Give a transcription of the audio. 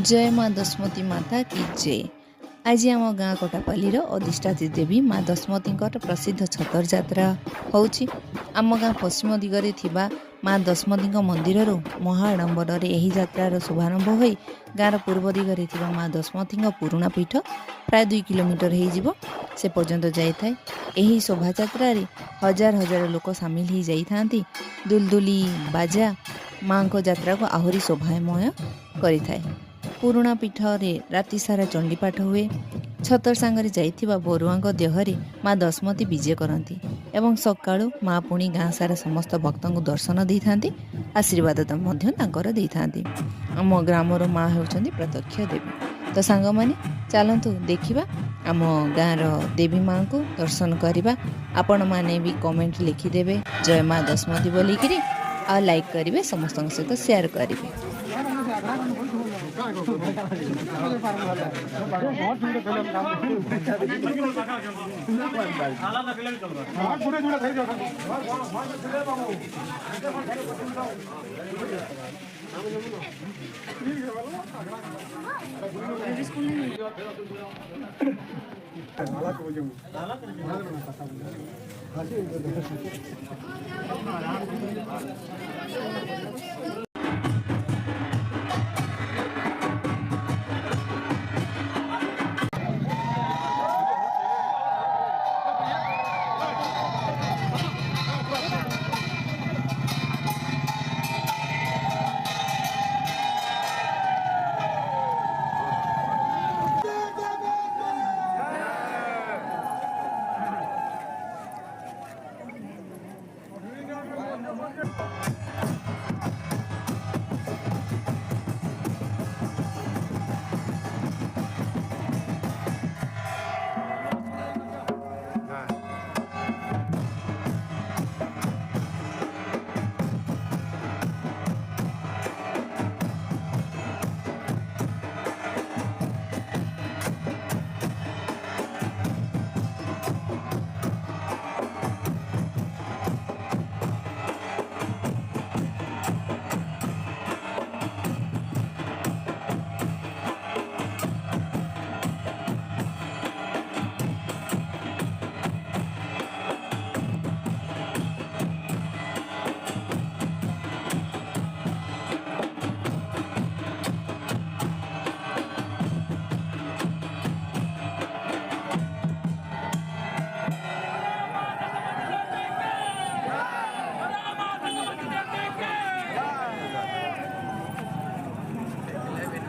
जय माँ दशमती माता की जय। आज आम गाँ कटापाली अधिष्ठात्री देवी माँ दशमती प्रसिद्ध छतर जात्रा होउछि। आम गाँ पश्चिम दिगरे थिबा माँ दशमती मंदिर महाआडंबर यही यात्रार शुभारंभ हो गाँर पूर्व दिगरे थिबा माँ दशमती पुराणा पीठ प्राय 2 किलोमीटर हो से पर्यंत जाए। यही शोभा यात्रा हजार हजार लोक सामिल हो जाती। दुलदुली बाजा माँ को यात्रा को आहरी शोभामय करिथाए। पुराणा पीठ रे राति सारा चंडीपाठ हुए। छतर सांगरे जाइथिबा बरुआंक देहरे माँ दशमती विजय करती एवं सकाळु माँ पुणी गाँ सारा समस्त भक्त को दर्शन दे था, आशीर्वाद देती। आम ग्रामर माँ होउछन्ती प्रत्यक्ष देवी। तो सांग माने चलतु देखिबा आम गाँर देवी माँ को दर्शन करवा। आपण माने भी कमेंट लिखिदेवे जय माँ दशमती बोलिकी आ लाइक करेंगे, समस्त सहित शेयर करेंगे।